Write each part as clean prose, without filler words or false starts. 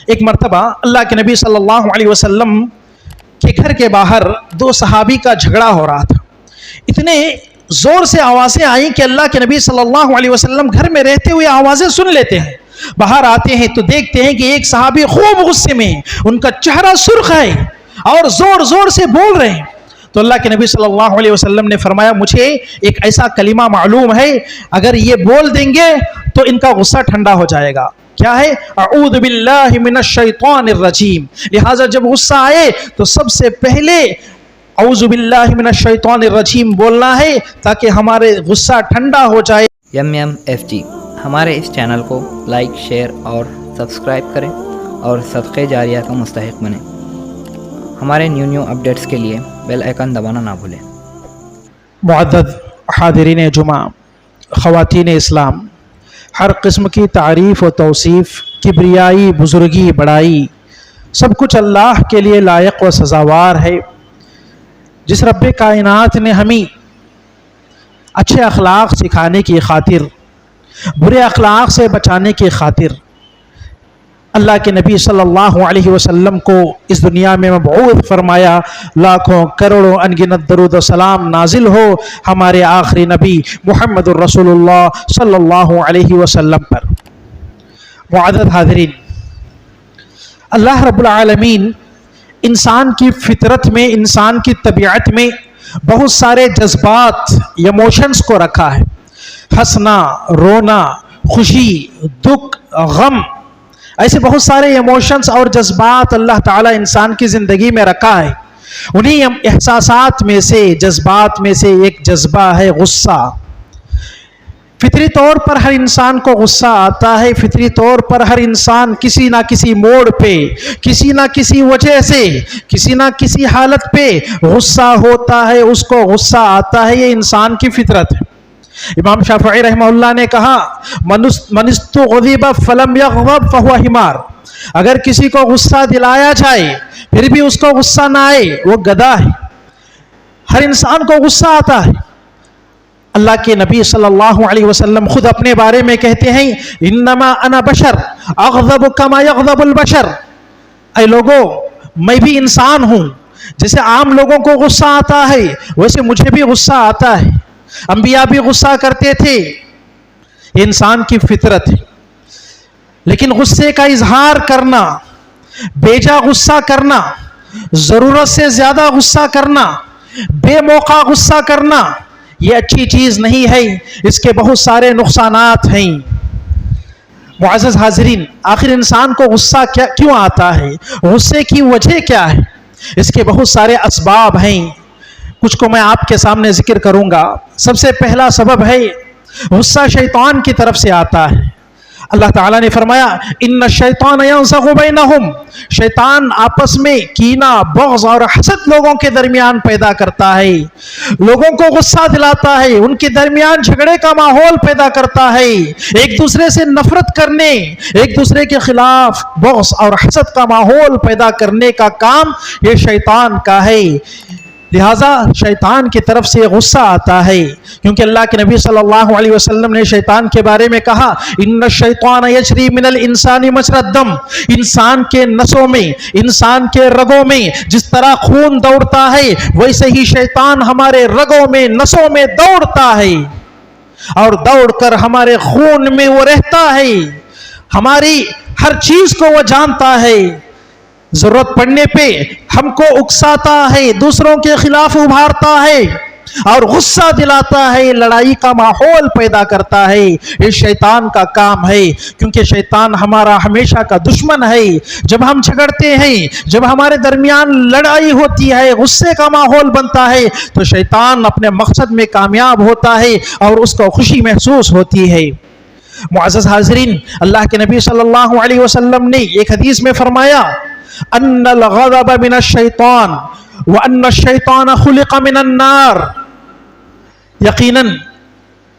ایک مرتبہ اللہ کے نبی صلی اللہ علیہ وسلم کے گھر کے باہر دو صحابی کا جھگڑا ہو رہا تھا. اتنے زور سے آوازیں آئیں کہ اللہ کے نبی صلی اللہ علیہ وسلم گھر میں رہتے ہوئے آوازیں سن لیتے ہیں. باہر آتے ہیں تو دیکھتے ہیں کہ ایک صحابی خوب غصے میں، ان کا چہرہ سرخ ہے اور زور زور سے بول رہے ہیں. تو اللہ کے نبی صلی اللہ علیہ وسلم نے فرمایا مجھے ایک ایسا کلمہ معلوم ہے، اگر یہ بول دیں گے تو ان کا غصہ ٹھنڈا ہو جائے گا. کیا ہے؟ اعوذ باللہ من الشیطان الرجیم. لہٰذا جب غصہ آئے تو سب سے پہلے اعوذ باللہ من الشیطان الرجیم بولنا ہے تاکہ ہمارے غصہ ٹھنڈا ہو جائے. FG ہمارے اس چینل کو لائک، شیئر اور سبسکرائب کریں اور صدقے جاریہ کا مستحق بنیں. ہمارے نیو اپڈیٹس کے لیے بیل آئیکن دبانا نہ بھولیں. معدد حاضرین جمعہ، خواتین اسلام، ہر قسم کی تعریف و توصیف، کبریائی، بزرگی، بڑائی، سب کچھ اللہ کے لیے لائق و سزاوار ہے. جس رب کائنات نے ہمیں اچھے اخلاق سکھانے کی خاطر، برے اخلاق سے بچانے کی خاطر اللہ کے نبی صلی اللہ علیہ وسلم کو اس دنیا میں مبعوث فرمایا. لاکھوں کروڑوں انگنت درود و سلام نازل ہو ہمارے آخری نبی محمد الرسول اللہ صلی اللہ علیہ وسلم پر. معزز حاضرین، اللہ رب العالمین انسان کی فطرت میں، انسان کی طبیعت میں بہت سارے جذبات، ایموشنز کو رکھا ہے. ہنسنا، رونا، خوشی، دکھ، غم، ایسے بہت سارے ایموشنز اور جذبات اللہ تعالیٰ انسان کی زندگی میں رکھا ہے. انہی احساسات میں سے، جذبات میں سے ایک جذبہ ہے غصہ. فطری طور پر ہر انسان کو غصہ آتا ہے. فطری طور پر ہر انسان کسی نہ کسی موڑ پہ، کسی نہ کسی وجہ سے، کسی نہ کسی حالت پہ غصہ ہوتا ہے، اس کو غصہ آتا ہے. یہ انسان کی فطرت ہے. امام شافعی رحمہ اللہ نے کہا من استغضب فلم یغضب فہو حمار. اگر کسی کو غصہ دلایا جائے پھر بھی اس کو غصہ نہ آئے وہ گدھا ہے. ہر انسان کو غصہ آتا ہے. اللہ کے نبی صلی اللہ علیہ وسلم خود اپنے بارے میں کہتے ہیں انما انا بشر اغضب کما یغضب البشر. اے لوگو، میں بھی انسان ہوں، جیسے عام لوگوں کو غصہ آتا ہے ویسے مجھے بھی غصہ آتا ہے. انبیاء بھی غصہ کرتے تھے، یہ انسان کی فطرت ہے. لیکن غصے کا اظہار کرنا، بیجا غصہ کرنا، ضرورت سے زیادہ غصہ کرنا، بے موقع غصہ کرنا، یہ اچھی چیز نہیں ہے. اس کے بہت سارے نقصانات ہیں. معزز حاضرین، آخر انسان کو غصہ کیوں آتا ہے؟ غصے کی وجہ کیا ہے؟ اس کے بہت سارے اسباب ہیں. کچھ کو میں آپ کے سامنے ذکر کروں گا. سب سے پہلا سبب ہے غصہ شیطان کی طرف سے آتا ہے. اللہ تعالیٰ نے فرمایا ان الشیطان ینزغ بینہم. شیطان آپس میں کینہ، بغض اور حسد لوگوں کے درمیان پیدا کرتا ہے. لوگوں کو غصہ دلاتا ہے، ان کے درمیان جھگڑے کا ماحول پیدا کرتا ہے. ایک دوسرے سے نفرت کرنے، ایک دوسرے کے خلاف بغض اور حسد کا ماحول پیدا کرنے کا کام یہ شیطان کا ہے. لہٰذا شیطان کی طرف سے غصہ آتا ہے. کیونکہ اللہ کے نبی صلی اللہ علیہ وسلم نے شیطان کے بارے میں کہا ان الشیطان یجری من الانسان مجری الدم. انسان کے نسوں میں، انسان کے رگوں میں جس طرح خون دوڑتا ہے ویسے ہی شیطان ہمارے رگوں میں، نسوں میں دوڑتا ہے اور دوڑ کر ہمارے خون میں وہ رہتا ہے. ہماری ہر چیز کو وہ جانتا ہے. ضرورت پڑنے پہ ہم کو اکساتا ہے، دوسروں کے خلاف ابھارتا ہے اور غصہ دلاتا ہے، لڑائی کا ماحول پیدا کرتا ہے. یہ شیطان کا کام ہے. کیونکہ شیطان ہمارا ہمیشہ کا دشمن ہے. جب ہم جھگڑتے ہیں، جب ہمارے درمیان لڑائی ہوتی ہے، غصے کا ماحول بنتا ہے تو شیطان اپنے مقصد میں کامیاب ہوتا ہے اور اس کو خوشی محسوس ہوتی ہے. معزز حاضرین، اللہ کے نبی صلی اللہ علیہ وسلم نے ایک حدیث میں فرمایا ان الغضب من الشیطان وان الشیطان خلق من النار. یقیناً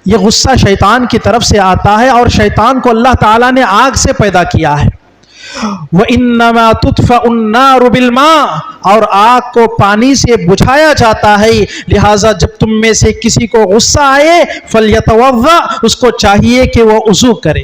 یہ غصہ شیطان کی طرف سے آتا ہے اور شیطان کو اللہ تعالیٰ نے آگ سے پیدا کیا ہے. وَإِنَّمَا تُطْفَأُ النَّارُ بِالْمَاءِ. اور آگ کو پانی سے بجھایا جاتا ہے. لہٰذا جب تم میں سے کسی کو غصہ آئے فَلْيَتَوَضَّأْ. اس کو چاہیے کہ وہ وضو کرے.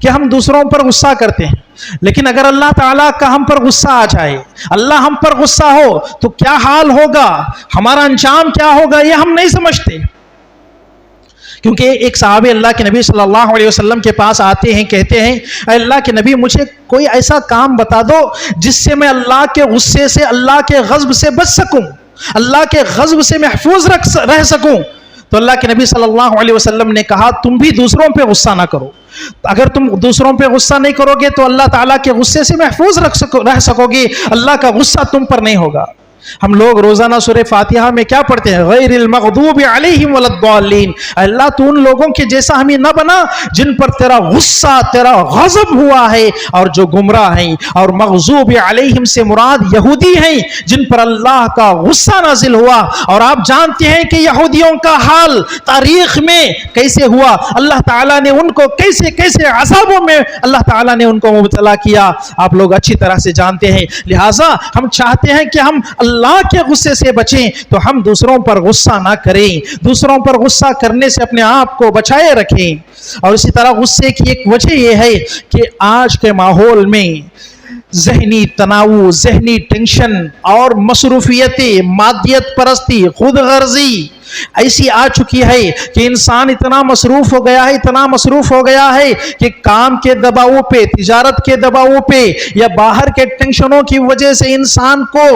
کہ ہم دوسروں پر غصہ کرتے ہیں، لیکن اگر اللہ تعالیٰ کا ہم پر غصہ آ جائے، اللہ ہم پر غصہ ہو تو کیا حال ہوگا، ہمارا انجام کیا ہوگا، یہ ہم نہیں سمجھتے۔ کیونکہ ایک صحابی اللہ کے نبی صلی اللہ علیہ وسلم کے پاس آتے ہیں، کہتے ہیں اے اللہ کے نبی مجھے کوئی ایسا کام بتا دو جس سے میں اللہ کے غصے سے، اللہ کے غضب سے بچ سکوں، اللہ کے غضب سے محفوظ رہ سکوں۔ تو اللہ کے نبی صلی اللہ علیہ وسلم نے کہا تم بھی دوسروں پہ غصہ نہ کرو، اگر تم دوسروں پہ غصہ نہیں کرو گے تو اللہ تعالیٰ کے غصے سے محفوظ رہ سکو گے، اللہ کا غصہ تم پر نہیں ہوگا۔ ہم لوگ روزانہ سورہ فاتحہ میں کیا پڑھتے ہیں؟ غیر المغضوب علیہم ولا الضالین، اللہ تو ان لوگوں کے جیسا ہمیں نہ بنا جن پر تیرا غصہ، تیرا غضب ہوا ہے اور جو گمراہ ہیں، اور مغضوب علیہم سے مراد یہودی ہیں جن پر اللہ کا غصہ نازل ہوا۔ اور آپ جانتے ہیں کہ یہودیوں کا حال تاریخ میں کیسے ہوا، اللہ تعالیٰ نے ان کو کیسے کیسے عذابوں میں اللہ تعالیٰ نے ان کو مبتلا کیا، آپ لوگ اچھی طرح سے جانتے ہیں۔ لہٰذا ہم چاہتے ہیں کہ ہم اللہ کے غصے سے بچیں تو ہم دوسروں پر غصہ نہ کریں، دوسروں پر غصہ کرنے سے اپنے آپ کو بچائے رکھیں۔ اور اسی طرح غصے کی ایک وجہ یہ ہے کہ آج کے ماحول میں ذہنی تناؤ، ذہنی ٹینشن اور مصروفیتیں، مادیت پرستی، خود غرضی ایسی آ چکی ہے کہ انسان اتنا مصروف ہو گیا ہے، اتنا مصروف ہو گیا ہے کہ کام کے دباؤ پہ، تجارت کے دباؤ پہ یا باہر کے ٹینشنوں کی وجہ سے انسان کو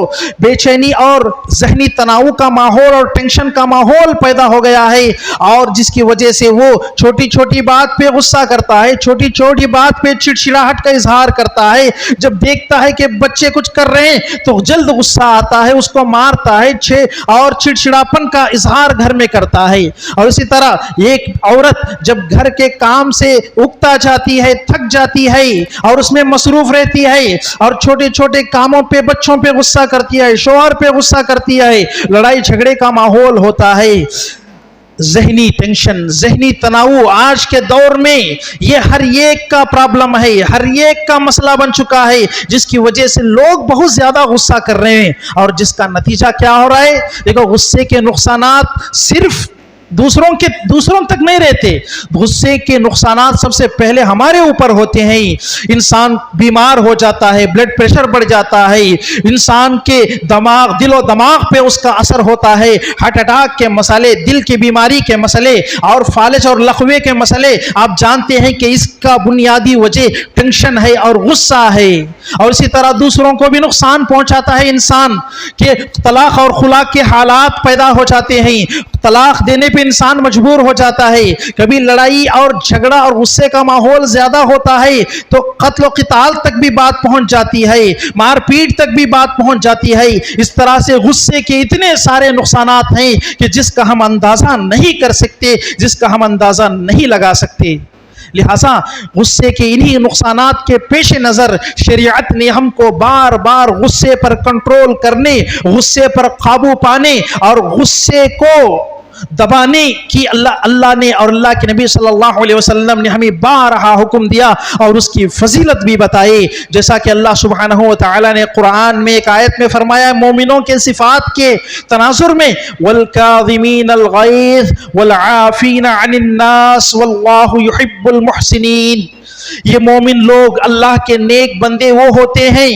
بے چینی اور ذہنی تناؤ کا ماحول اور ٹینشن کا ماحول پیدا ہو گیا ہے، اور جس کی وجہ سے وہ چھوٹی چھوٹی بات پہ غصہ کرتا ہے، چھوٹی چھوٹی بات پہ چڑچڑاہٹ کا اظہار کرتا ہے۔ جب دیکھتا ہے کہ بچے کچھ کر رہے ہیں تو جلد غصہ آتا ہے، اس کو مارتا ہے اور چڑچڑاپن کا اظہار گھر میں کرتا ہے۔ اور اسی طرح ایک عورت جب گھر کے کام سے اکتا جاتی ہے، تھک جاتی ہے اور اس میں مصروف رہتی ہے اور چھوٹے چھوٹے کاموں پہ، بچوں پہ غصہ کرتی ہے، شوہر پہ غصہ کرتی ہے، لڑائی جھگڑے کا ماحول ہوتا ہے۔ ذہنی ٹینشن، ذہنی تناؤ آج کے دور میں یہ ہر ایک کا پرابلم ہے، ہر ایک کا مسئلہ بن چکا ہے، جس کی وجہ سے لوگ بہت زیادہ غصہ کر رہے ہیں۔ اور جس کا نتیجہ کیا ہو رہا ہے؟ دیکھو غصے کے نقصانات صرف دوسروں تک نہیں رہتے، غصے کے نقصانات سب سے پہلے ہمارے اوپر ہوتے ہیں۔ انسان بیمار ہو جاتا ہے، بلڈ پریشر بڑھ جاتا ہے، انسان کے دل و دماغ پہ اس کا اثر ہوتا ہے، ہارٹ اٹیک کے مسئلے، دل کی بیماری کے مسئلے اور فالج اور لقوے کے مسئلے۔ آپ جانتے ہیں کہ اس کا بنیادی وجہ ٹینشن ہے اور غصہ ہے۔ اور اسی طرح دوسروں کو بھی نقصان پہنچاتا ہے انسان، کہ طلاق اور خلاق کے حالات پیدا ہو جاتے ہیں، طلاق دینے پہ انسان مجبور ہو جاتا ہے، کبھی لڑائی اور جھگڑا اور غصے کا ماحول زیادہ ہوتا ہے تو قتل و قتال تک بھی بات پہنچ جاتی ہے، مار پیٹ تک بھی بات پہنچ جاتی ہے۔ اس طرح سے غصے کے اتنے سارے نقصانات ہیں کہ جس کا ہم اندازہ نہیں کر سکتے، جس کا ہم اندازہ نہیں لگا سکتے۔ لہٰذا غصے کے انہی نقصانات کے پیش نظر شریعت نے ہم کو بار بار غصے پر کنٹرول کرنے، غصے پر قابو پانے اور غصے کو دبانے کی اللہ نے اور اللہ کے نبی صلی اللہ علیہ وسلم نے ہمیں بارہا حکم دیا اور اس کی فضیلت بھی بتائی۔ جیسا کہ اللہ سبحانہ و تعالی نے قرآن میں ایک آیت میں فرمایا مومنوں کے صفات کے تناظر میں وَالْكَاظِمِينَ الْغَيْظَ وَالْعَافِينَ عَنِ النَّاسِ وَاللَّهُ يُحِبُّ الْمُحْسِنِينَ، یہ مومن لوگ اللہ کے نیک بندے وہ ہوتے ہیں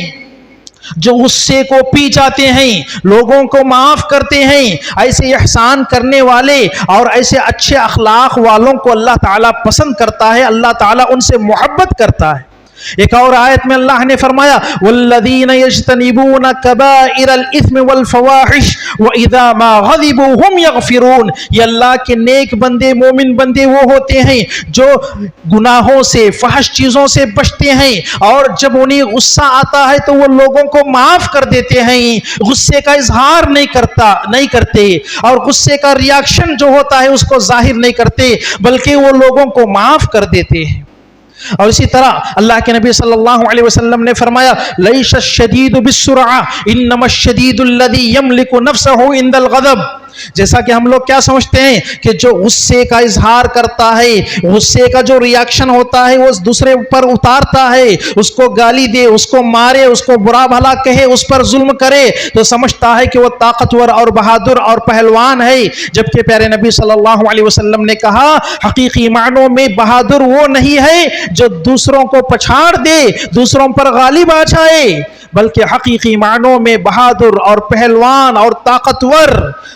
جو غصے کو پی جاتے ہیں، لوگوں کو معاف کرتے ہیں، ایسے احسان کرنے والے اور ایسے اچھے اخلاق والوں کو اللہ تعالیٰ پسند کرتا ہے، اللہ تعالیٰ ان سے محبت کرتا ہے۔ ایک اور آیت میں اللہ نے فرمایا والذین یجتنبون کبائر الاثم والفواحش واذا ما غضبوا هم یغفرون، یہ اللہ کے نیک بندے، مومن بندے وہ ہوتے ہیں جو گناہوں سے، فحش چیزوں سے بچتے ہیں، اور جب انہیں غصہ آتا ہے تو وہ لوگوں کو معاف کر دیتے ہیں، غصے کا اظہار نہیں کرتے، اور غصے کا ریاکشن جو ہوتا ہے اس کو ظاہر نہیں کرتے، بلکہ وہ لوگوں کو معاف کر دیتے ہیں۔ اور اسی طرح اللہ کے نبی صلی اللہ علیہ وسلم نے فرمایا لیس الشدید بالسرعہ انما الشدید الذی یملک نفسہ عند الغضب، جیسا کہ ہم لوگ کیا سمجھتے ہیں کہ جو غصے کا اظہار کرتا ہے، غصے کا جو ریاکشن ہوتا ہے وہ دوسرے پر اتارتا ہے، اس کو گالی دے، اس کو مارے، اس کو برا بھلا کہے، اس پر ظلم کرے، تو سمجھتا ہے کہ وہ طاقتور اور بہادر اور پہلوان ہے، جبکہ پیارے نبی صلی اللہ علیہ وسلم نے کہا حقیقی معنوں میں بہادر وہ نہیں ہے جو دوسروں کو پچھاڑ دے، دوسروں پر غالب آ جائے، بلکہ حقیقی معنوں میں بہادر اور پہلوان اور طاقتور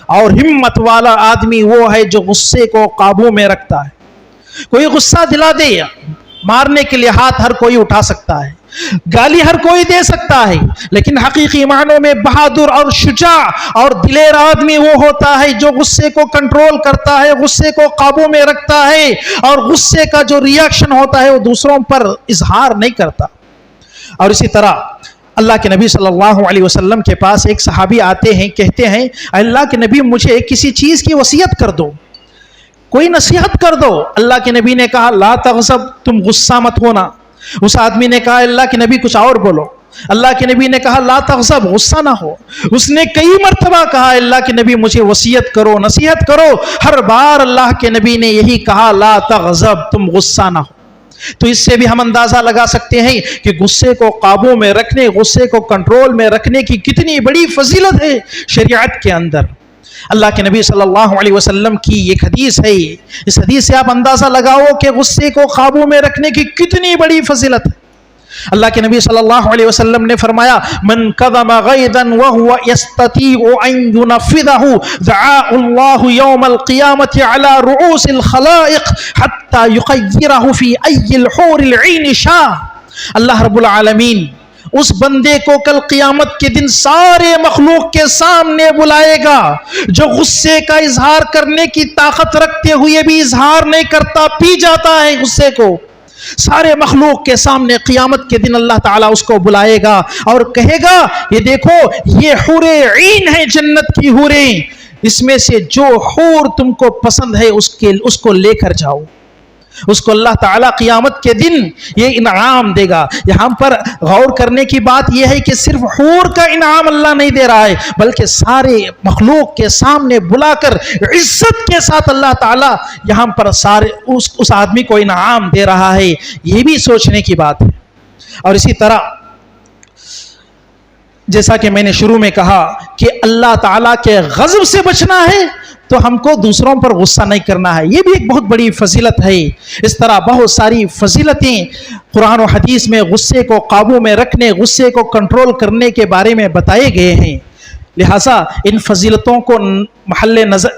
اور ہمت والا آدمی وہ ہے جو غصے کو قابو میں رکھتا ہے۔ کوئی غصہ دلا دے، مارنے کے لیے ہاتھ ہر کوئی اٹھا سکتا ہے، گالی ہر کوئی دے سکتا ہے، لیکن حقیقی معنوں میں بہادر اور شجاع اور دلیر آدمی وہ ہوتا ہے جو غصے کو کنٹرول کرتا ہے، غصے کو قابو میں رکھتا ہے، اور غصے کا جو ریاکشن ہوتا ہے وہ دوسروں پر اظہار نہیں کرتا۔ اور اسی طرح اللہ کے نبی صلی اللہ علیہ وسلم کے پاس ایک صحابی آتے ہیں، کہتے ہیں اللہ کے نبی مجھے کسی چیز کی وصیت کر دو، کوئی نصیحت کر دو۔ اللہ کے نبی نے کہا لا تغضب، تم غصہ مت ہونا۔ اس آدمی نے کہا اللہ کے نبی کچھ اور بولو۔ اللہ کے نبی نے کہا لا تغضب، غصہ نہ ہو۔ اس نے کئی مرتبہ کہا اللہ کے نبی مجھے وصیت کرو، نصیحت کرو۔ ہر بار اللہ کے نبی نے یہی کہا لا تغضب، تم غصہ نہ ہو۔ تو اس سے بھی ہم اندازہ لگا سکتے ہیں کہ غصے کو قابو میں رکھنے، غصے کو کنٹرول میں رکھنے کی کتنی بڑی فضیلت ہے شریعت کے اندر۔ اللہ کے نبی صلی اللہ علیہ وسلم کی ایک حدیث ہے، اس حدیث سے آپ اندازہ لگاؤ کہ غصے کو قابو میں رکھنے کی کتنی بڑی فضیلت ہے۔ اللہ کے نبی صلی اللہ علیہ وسلم نے فرمایا من کظم غیظا وهو يستطيع ان ينفذه دعا الله يوم القيامة على رؤوس الخلائق حتى يخيره في اي الحور العين شاء۔ اللہ رب العالمین اس بندے کو کل قیامت کے دن سارے مخلوق کے سامنے بلائے گا جو غصے کا اظہار کرنے کی طاقت رکھتے ہوئے بھی اظہار نہیں کرتا، پی جاتا ہے غصے کو۔ سارے مخلوق کے سامنے قیامت کے دن اللہ تعالیٰ اس کو بلائے گا اور کہے گا یہ دیکھو یہ حور عین ہیں، جنت کی حوریں، اس میں سے جو حور تم کو پسند ہے اس کو لے کر جاؤ۔ اس کو اللہ تعالیٰ قیامت کے دن یہ انعام دے گا۔ یہاں پر غور کرنے کی بات یہ ہے کہ صرف حور کا انعام اللہ نہیں دے رہا ہے، بلکہ سارے مخلوق کے سامنے بلا کر عزت کے ساتھ اللہ تعالیٰ یہاں پر سارے اس آدمی کو انعام دے رہا ہے۔ یہ بھی سوچنے کی بات ہے۔ اور اسی طرح جیسا کہ میں نے شروع میں کہا کہ اللہ تعالیٰ کے غضب سے بچنا ہے تو ہم کو دوسروں پر غصہ نہیں کرنا ہے، یہ بھی ایک بہت بڑی فضیلت ہے۔ اس طرح بہت ساری فضیلتیں قرآن و حدیث میں غصے کو قابو میں رکھنے، غصے کو کنٹرول کرنے کے بارے میں بتائے گئے ہیں۔ لہٰذا ان فضیلتوں کو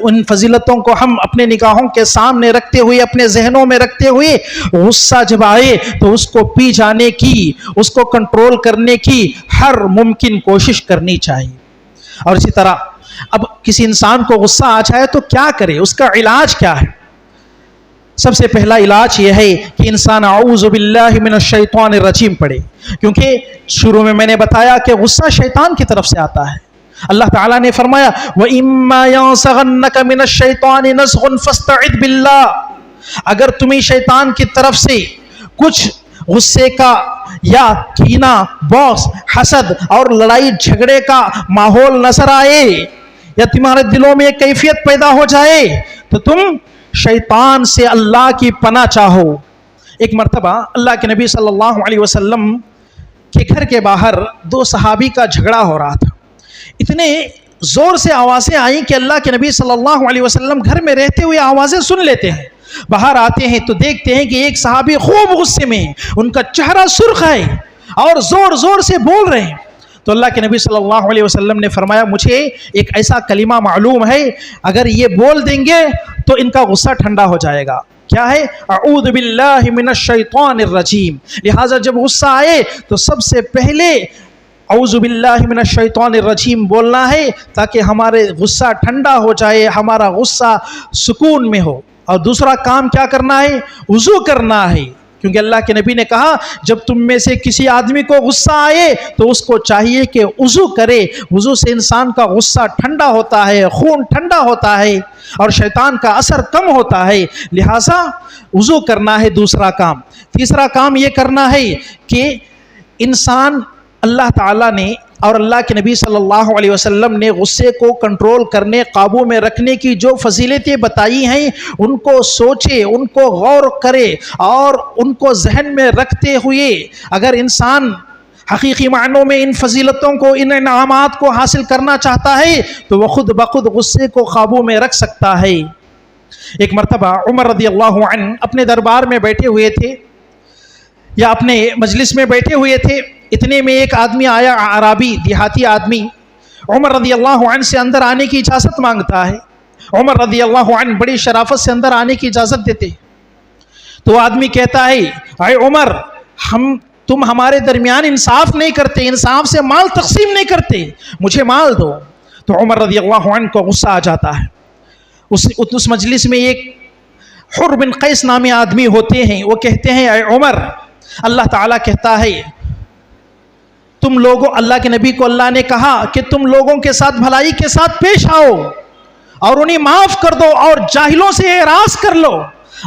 ان فضیلتوں کو ہم اپنے نگاہوں کے سامنے رکھتے ہوئے، اپنے ذہنوں میں رکھتے ہوئے، غصہ جب آئے تو اس کو پی جانے کی، اس کو کنٹرول کرنے کی ہر ممکن کوشش کرنی چاہیے۔ اور اسی طرح اب کسی انسان کو غصہ آ جائے تو کیا کرے، اس کا علاج کیا ہے؟ سب سے پہلا علاج یہ ہے کہ انسان اعوذ باللہ من الشیطان الرجیم پڑھے، کیونکہ شروع میں نے بتایا کہ غصہ شیطان کی طرف سے آتا ہے۔ اللہ تعالیٰ نے فرمایا وَإِمَّا يَنْزَغَنَّكَ مِنَ الشَّيْطَانِ نَزْغٌ فَاسْتَعِذْ بِاللَّهِ، اگر تمہیں شیطان کی طرف سے کچھ غصے کا یا کینہ، بغض، حسد اور لڑائی جھگڑے کا ماحول نظر آئے یا تمہارے دلوں میں ایک کیفیت پیدا ہو جائے تو تم شیطان سے اللہ کی پناہ چاہو۔ ایک مرتبہ اللہ کے نبی صلی اللہ علیہ وسلم کے گھر کے باہر دو صحابی کا جھگڑا ہو رہا تھا۔ اتنے زور سے آوازیں آئیں کہ اللہ کے نبی صلی اللہ علیہ وسلم گھر میں رہتے ہوئے آوازیں سن لیتے ہیں۔ باہر آتے ہیں تو دیکھتے ہیں کہ ایک صحابی خوب غصے میں، ان کا چہرہ سرخ ہے اور زور زور سے بول رہے ہیں۔ تو اللہ کے نبی صلی اللہ علیہ وسلم نے فرمایا مجھے ایک ایسا کلمہ معلوم ہے، اگر یہ بول دیں گے تو ان کا غصہ ٹھنڈا ہو جائے گا۔ کیا ہے؟ اعوذ باللہ من الشیطان الرجیم۔ لہٰذا جب غصہ آئے تو سب سے پہلے اعوذ باللہ من الشیطان الرجیم بولنا ہے تاکہ ہمارے غصہ ٹھنڈا ہو جائے، ہمارا غصہ سکون میں ہو۔ اور دوسرا کام کیا کرنا ہے؟ وضو کرنا ہے، کیونکہ اللہ کے نبی نے کہا جب تم میں سے کسی آدمی کو غصہ آئے تو اس کو چاہیے کہ وضو کرے۔ وضو سے انسان کا غصہ ٹھنڈا ہوتا ہے، خون ٹھنڈا ہوتا ہے اور شیطان کا اثر کم ہوتا ہے۔ لہٰذا وضو کرنا ہے دوسرا کام۔ تیسرا کام یہ کرنا ہے کہ انسان، اللہ تعالیٰ نے اور اللہ کے نبی صلی اللہ علیہ وسلم نے غصے کو کنٹرول کرنے، قابو میں رکھنے کی جو فضیلتیں بتائی ہیں ان کو سوچے، ان کو غور کرے، اور ان کو ذہن میں رکھتے ہوئے اگر انسان حقیقی معنوں میں ان فضیلتوں کو، ان انعامات کو حاصل کرنا چاہتا ہے تو وہ خود بخود غصے کو قابو میں رکھ سکتا ہے۔ ایک مرتبہ عمر رضی اللہ عنہ اپنے دربار میں بیٹھے ہوئے تھے یا اپنے مجلس میں بیٹھے ہوئے تھے، اتنے میں ایک آدمی آیا، اعرابی، دیہاتی آدمی، عمر رضی اللہ عنہ سے اندر آنے کی اجازت مانگتا ہے۔ عمر رضی اللہ عنہ بڑی شرافت سے اندر آنے کی اجازت دیتے، تو آدمی کہتا ہے، اے عمر، تم ہمارے درمیان انصاف نہیں کرتے، انصاف سے مال تقسیم نہیں کرتے، مجھے مال دو۔ تو عمر رضی اللہ عنہ کو غصہ آ جاتا ہے۔ اس مجلس میں ایک حر بن قیس نامی آدمی ہوتے ہیں، وہ کہتے ہیں، اے عمر، اللہ تعالیٰ کہتا ہے تم لوگوں، اللہ کے نبی کو اللہ نے کہا کہ تم لوگوں کے ساتھ بھلائی کے ساتھ پیش آؤ اور انہیں معاف کر دو اور جاہلوں سے اعراض کر لو،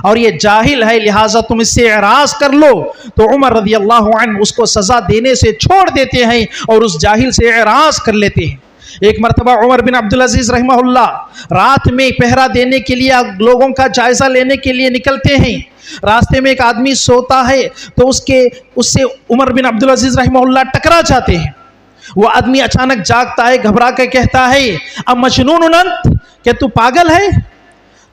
اور یہ جاہل ہے لہٰذا تم اس سے اعراض کر لو۔ تو عمر رضی اللہ عنہ اس کو سزا دینے سے چھوڑ دیتے ہیں اور اس جاہل سے اعراض کر لیتے ہیں۔ ایک مرتبہ عمر بن عبدالعزیز رحمہ اللہ رات میں پہرا دینے کے لیے، لوگوں کا جائزہ لینے کے لیے نکلتے ہیں۔ راستے میں ایک آدمی سوتا ہے تو اس سے عمر بن عبدالعزیز رحمہ اللہ ٹکرا جاتے ہیں۔ وہ آدمی اچانک جاگتا ہے، گھبرا کے کہتا ہے، اب مجنون انت، کہ تو پاگل ہے؟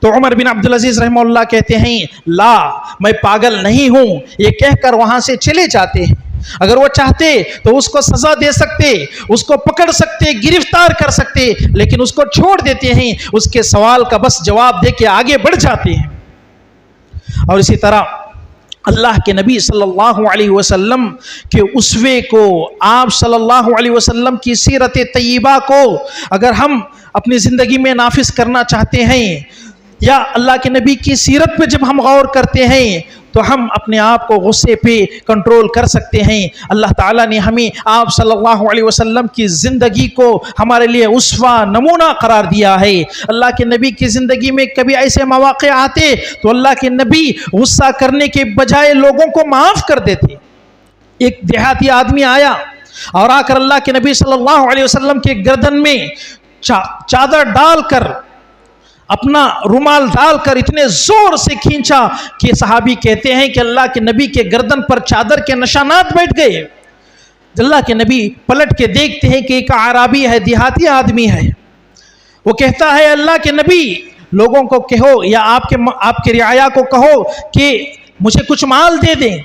تو عمر بن عبدالعزیز رحمہ اللہ کہتے ہیں، لا، میں پاگل نہیں ہوں، یہ کہہ کر وہاں سے چلے جاتے ہیں۔ اگر وہ چاہتے تو اس کو سزا دے سکتے، اس کو پکڑ سکتے، گرفتار کر سکتے، لیکن اس کو چھوڑ دیتے ہیں، اس کے سوال کا بس جواب دے کے آگے بڑھ جاتے ہیں۔ اور اسی طرح اللہ کے نبی صلی اللہ علیہ وسلم کے اسوے کو، آپ صلی اللہ علیہ وسلم کی سیرت طیبہ کو اگر ہم اپنی زندگی میں نافذ کرنا چاہتے ہیں، یا اللہ کے نبی کی سیرت پہ جب ہم غور کرتے ہیں تو ہم اپنے آپ کو غصے پہ کنٹرول کر سکتے ہیں۔ اللہ تعالیٰ نے ہمیں آپ صلی اللہ علیہ وسلم کی زندگی کو ہمارے لیے اسوہ، نمونہ قرار دیا ہے۔ اللہ کے نبی کی زندگی میں کبھی ایسے مواقع آتے تو اللہ کے نبی غصہ کرنے کے بجائے لوگوں کو معاف کر دیتے۔ ایک دیہاتی آدمی آیا اور آ کر اللہ کے نبی صلی اللہ علیہ وسلم کے گردن میں چادر ڈال کر، اپنا رومال ڈال کر اتنے زور سے کھینچا کہ صحابی کہتے ہیں کہ اللہ کے نبی کے گردن پر چادر کے نشانات بیٹھ گئے۔ اللہ کے نبی پلٹ کے دیکھتے ہیں کہ ایک اعرابی ہے، دیہاتی آدمی ہے۔ وہ کہتا ہے، اللہ کے نبی، لوگوں کو کہو یا آپ کے رعایا کو کہو کہ مجھے کچھ مال دے دیں۔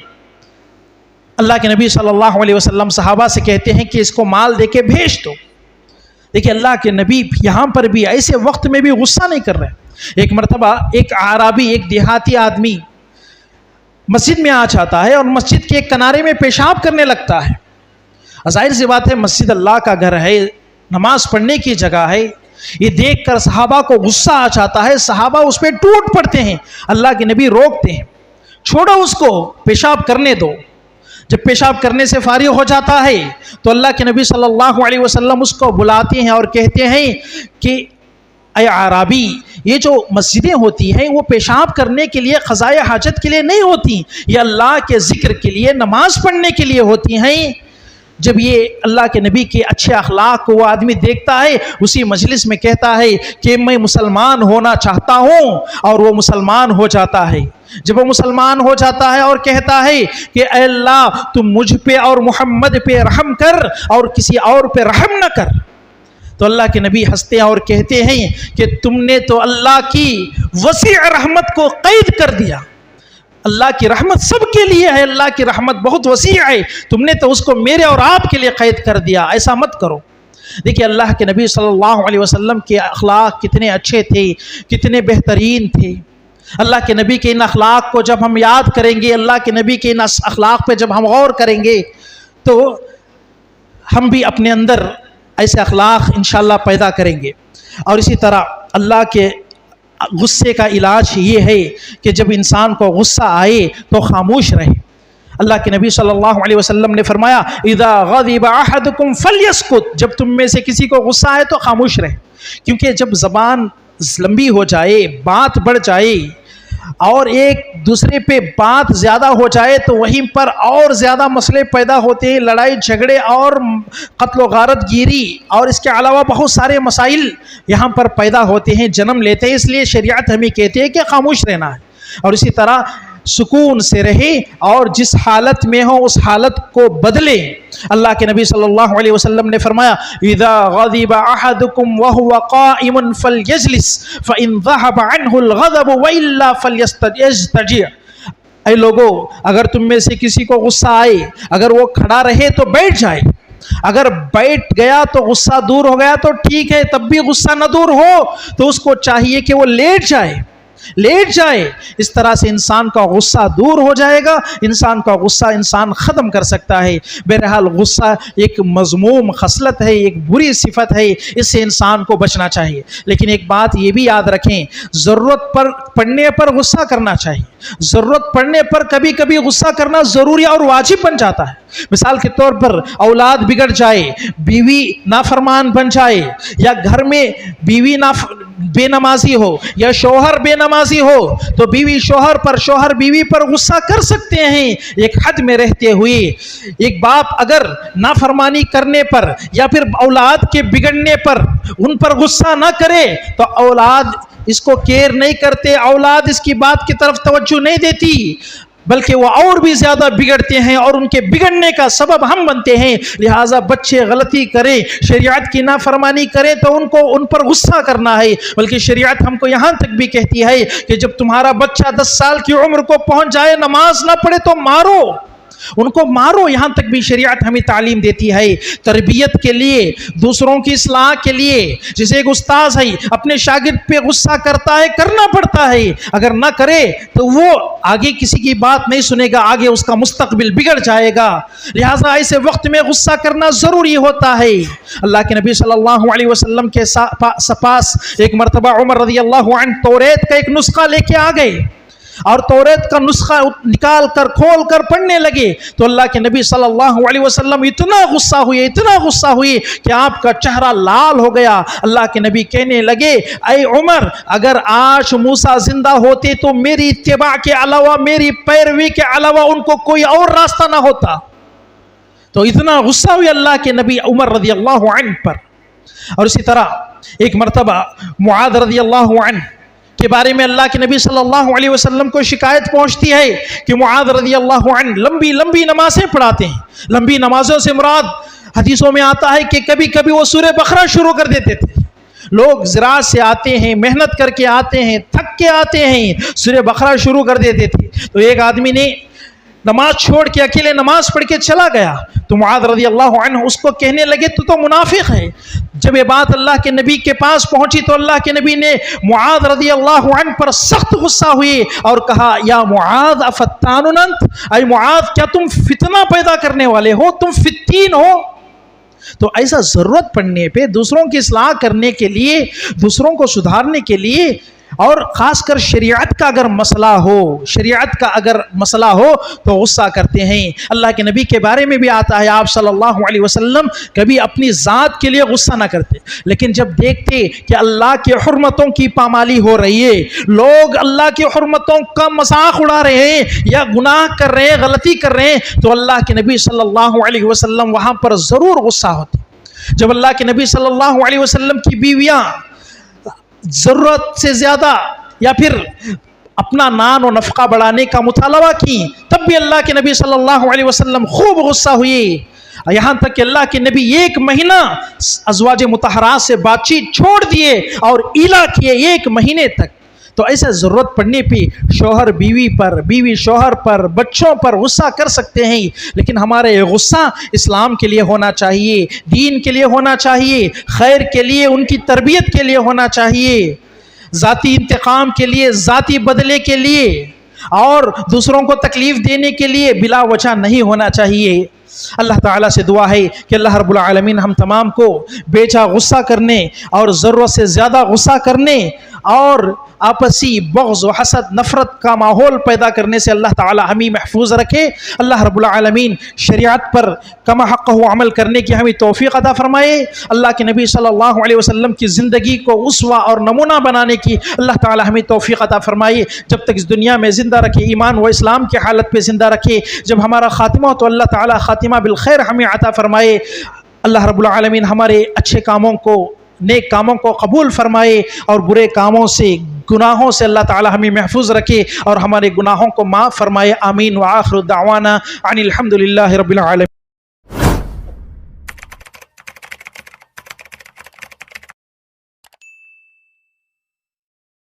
اللہ کے نبی صلی اللہ علیہ وسلم صحابہ سے کہتے ہیں کہ اس کو مال دے کے بھیج دو۔ دیکھیں اللہ کے نبی یہاں پر بھی ایسے وقت میں بھی غصہ نہیں کر رہے۔ ایک مرتبہ ایک اعرابی، ایک دیہاتی آدمی مسجد میں آ جاتا ہے اور مسجد کے ایک کنارے میں پیشاب کرنے لگتا ہے۔ ظاہر سی بات ہے، مسجد اللہ کا گھر ہے، نماز پڑھنے کی جگہ ہے۔ یہ دیکھ کر صحابہ کو غصہ آ جاتا ہے، صحابہ اس پہ ٹوٹ پڑتے ہیں۔ اللہ کے نبی روکتے ہیں، چھوڑو اس کو، پیشاب کرنے دو۔ جب پیشاب کرنے سے فارغ ہو جاتا ہے تو اللہ کے نبی صلی اللہ علیہ وسلم اس کو بلاتے ہیں اور کہتے ہیں کہ اے اعرابی، یہ جو مسجدیں ہوتی ہیں وہ پیشاب کرنے کے لیے، قضائے حاجت کے لیے نہیں ہوتی، یہ اللہ کے ذکر کے لیے، نماز پڑھنے کے لیے ہوتی ہیں۔ جب یہ اللہ کے نبی کے اچھے اخلاق کو وہ آدمی دیکھتا ہے، اسی مجلس میں کہتا ہے کہ میں مسلمان ہونا چاہتا ہوں، اور وہ مسلمان ہو جاتا ہے۔ جب وہ مسلمان ہو جاتا ہے اور کہتا ہے کہ اے اللہ، تم مجھ پہ اور محمد پہ رحم کر اور کسی اور پہ رحم نہ کر، تو اللہ کے نبی ہنستے ہیں اور کہتے ہیں کہ تم نے تو اللہ کی وسیع رحمت کو قید کر دیا۔ اللہ کی رحمت سب کے لیے ہے، اللہ کی رحمت بہت وسیع ہے، تم نے تو اس کو میرے اور آپ کے لیے قید کر دیا، ایسا مت کرو۔ دیکھیے اللہ کے نبی صلی اللہ علیہ وسلم کے اخلاق کتنے اچھے تھے، کتنے بہترین تھے۔ اللہ کے نبی کے ان اخلاق کو جب ہم یاد کریں گے، اللہ کے نبی کے ان اخلاق پہ جب ہم غور کریں گے تو ہم بھی اپنے اندر ایسے اخلاق انشاءاللہ پیدا کریں گے۔ اور اسی طرح اللہ کے غصے کا علاج یہ ہے کہ جب انسان کو غصہ آئے تو خاموش رہے۔ اللہ کے نبی صلی اللہ علیہ وسلم نے فرمایا، اذا غضب احدکم فلیسکت، جب تم میں سے کسی کو غصہ آئے تو خاموش رہے، کیونکہ جب زبان لمبی ہو جائے، بات بڑھ جائے، اور ایک دوسرے پہ بات زیادہ ہو جائے تو وہیں پر اور زیادہ مسئلے پیدا ہوتے ہیں، لڑائی جھگڑے اور قتل و غارت گیری اور اس کے علاوہ بہت سارے مسائل یہاں پر پیدا ہوتے ہیں، جنم لیتے ہیں۔ اس لیے شریعت ہمیں کہتی ہے کہ خاموش رہنا ہے، اور اسی طرح سکون سے رہے اور جس حالت میں ہو اس حالت کو بدلے۔ اللہ کے نبی صلی اللہ علیہ وسلم نے فرمایا اذا غضب احدكم وهو قائم فليجلس فان ذهب عنه الغضب والا فليسترجع۔ اے لوگو، اگر تم میں سے کسی کو غصہ آئے، اگر وہ کھڑا رہے تو بیٹھ جائے، اگر بیٹھ گیا تو غصہ دور ہو گیا تو ٹھیک ہے، تب بھی غصہ نہ دور ہو تو اس کو چاہیے کہ وہ لیٹ جائے۔ اس طرح سے انسان کا غصہ دور ہو جائے گا، انسان کا غصہ انسان ختم کر سکتا ہے۔ بہرحال غصہ ایک مذموم خصلت ہے، ایک بری صفت ہے، اس سے انسان کو بچنا چاہیے۔ لیکن ایک بات یہ بھی یاد رکھیں، ضرورت پڑنے پر غصہ کرنا چاہیے۔ ضرورت پڑنے پر کبھی کبھی غصہ کرنا ضروری اور واجب بن جاتا ہے۔ مثال کے طور پر اولاد بگڑ جائے، بیوی نافرمان بن جائے، یا گھر میں بیوی بے نمازی ہو یا شوہر بے نمازی ہو تو بیوی شوہر بیوی پر غصہ کر سکتے ہیں ایک حد میں رہتے ہوئے۔ ایک باپ اگر نافرمانی کرنے پر یا پھر اولاد کے بگڑنے پر ان پر غصہ نہ کرے تو اولاد اس کو کیئر نہیں کرتے، اولاد اس کی بات کی طرف توجہ نہیں دیتی، بلکہ وہ اور بھی زیادہ بگڑتے ہیں اور ان کے بگڑنے کا سبب ہم بنتے ہیں۔ لہٰذا بچے غلطی کریں، شریعت کی نافرمانی کریں تو ان پر غصہ کرنا ہے، بلکہ شریعت ہم کو یہاں تک بھی کہتی ہے کہ جب تمہارا بچہ 10 سال کی عمر کو پہنچ جائے، نماز نہ پڑھے تو مارو، ان کو مارو۔ یہاں تک بھی شریعت ہمیں تعلیم دیتی ہے تربیت کے لیے، دوسروں کی اصلاح کے لیے۔ جیسے ایک استاذ ہے اپنے شاگرد پہ غصہ کرتا ہے، کرنا پڑتا ہے، اگر نہ کرے تو وہ آگے کسی کی بات نہیں سنے گا، آگے اس کا مستقبل بگڑ جائے گا۔ لہٰذا ایسے وقت میں غصہ کرنا ضروری ہوتا ہے۔ اللہ کے نبی صلی اللہ علیہ وسلم کے پاس ایک مرتبہ عمر رضی اللہ عنہ توریت کا ایک نسخہ لے کے آ گئے اور توریت کا نسخہ نکال کر کھول کر پڑھنے لگے تو اللہ کے نبی صلی اللہ علیہ وسلم اتنا غصہ ہوئے کہ آپ کا چہرہ لال ہو گیا۔ اللہ کے نبی کہنے لگے اے عمر، اگر آج موسیٰ زندہ ہوتے تو میری اتباع کے علاوہ، میری پیروی کے علاوہ ان کو کوئی اور راستہ نہ ہوتا۔ تو اتنا غصہ ہوئے اللہ کے نبی عمر رضی اللہ عنہ پر۔ اور اسی طرح ایک مرتبہ معاذ رضی اللہ عنہ کے بارے میں اللہ کے نبی صلی اللہ علیہ وسلم کو شکایت پہنچتی ہے کہ معاذ رضی اللہ عنہ لمبی نمازیں پڑھاتے ہیں۔ لمبی نمازوں سے مراد حدیثوں میں آتا ہے کہ کبھی کبھی وہ سورہ بقرہ شروع کر دیتے تھے۔ لوگ زراعت سے آتے ہیں، محنت کر کے آتے ہیں، تھک کے آتے ہیں، سورہ بقرہ شروع کر دیتے تھے۔ تو ایک آدمی نے نماز چھوڑ کے اکیلے نماز پڑھ کے چلا گیا تو معاذ رضی اللہ عنہ اس کو کہنے لگے تو منافق ہے۔ جب یہ بات اللہ کے نبی کے پاس پہنچی تو اللہ کے نبی نے معاذ رضی اللہ عنہ پر سخت غصہ ہوئے اور کہا یا معاذ افتان انت، اے معاذ کیا تم فتنہ پیدا کرنے والے ہو، تم فتین ہو؟ تو ایسا ضرورت پڑنے پہ دوسروں کی اصلاح کرنے کے لیے، دوسروں کو سدھارنے کے لیے، اور خاص کر شریعت کا اگر مسئلہ ہو تو غصہ کرتے ہیں۔ اللہ کے نبی کے بارے میں بھی آتا ہے آپ صلی اللہ علیہ وسلم کبھی اپنی ذات کے لیے غصہ نہ کرتے، لیکن جب دیکھتے کہ اللہ کی حرمتوں کی پامالی ہو رہی ہے، لوگ اللہ کی حرمتوں کا مذاق اڑا رہے ہیں یا گناہ کر رہے ہیں، غلطی کر رہے ہیں، تو اللہ کے نبی صلی اللہ علیہ وسلم وہاں پر ضرور غصہ ہوتے۔ جب اللہ کے نبی صلی اللہ علیہ وسلم کی بیویاں ضرورت سے زیادہ یا پھر اپنا نان و نفقہ بڑھانے کا مطالبہ کی، تب بھی اللہ کے نبی صلی اللہ علیہ وسلم خوب غصہ ہوئے، یہاں تک کہ اللہ کے نبی 1 مہینہ ازواج مطہرات سے بات چیت چھوڑ دیے اور ایلا کیے 1 مہینے تک۔ تو ایسا ضرورت پڑنے پہ شوہر بیوی پر، بیوی شوہر پر، بچوں پر غصہ کر سکتے ہیں، لیکن ہمارا یہ غصہ اسلام کے لیے ہونا چاہیے، دین کے لیے ہونا چاہیے، خیر کے لیے، ان کی تربیت کے لیے ہونا چاہیے، ذاتی انتقام کے لیے، ذاتی بدلے کے لیے اور دوسروں کو تکلیف دینے کے لیے بلا وجہ نہیں ہونا چاہیے۔ اللہ تعالیٰ سے دعا ہے کہ اللہ رب العالمین ہم تمام کو بے جا غصہ کرنے اور ضرورت سے زیادہ غصہ کرنے اور آپسی بغض و حسد نفرت کا ماحول پیدا کرنے سے اللہ تعالی ہمیں محفوظ رکھے. اللہ رب العالمین شریعت پر کما حق و عمل کرنے کی ہمیں توفیق عطا فرمائے. اللہ کے نبی صلی اللہ علیہ وسلم کی زندگی کو اسوہ اور نمونہ بنانے کی اللہ تعالی ہمیں توفیق عطا فرمائے. جب تک اس دنیا میں زندہ رکھے, ایمان و اسلام کی حالت پہ زندہ رکھے. جب ہمارا خاتمہ تو اللہ تعالی خاتمہ بالخیر ہمیں عطا فرمائے. اللہ رب العالمین ہمارے اچھے کاموں کو, نیک کاموں کو قبول فرمائے اور برے کاموں سے, گناہوں سے اللہ تعالی ہمیں محفوظ رکھے اور ہمارے گناہوں کو معاف فرمائے. آمین. وآخر دعوانا ان الحمد للہ رب العالمین.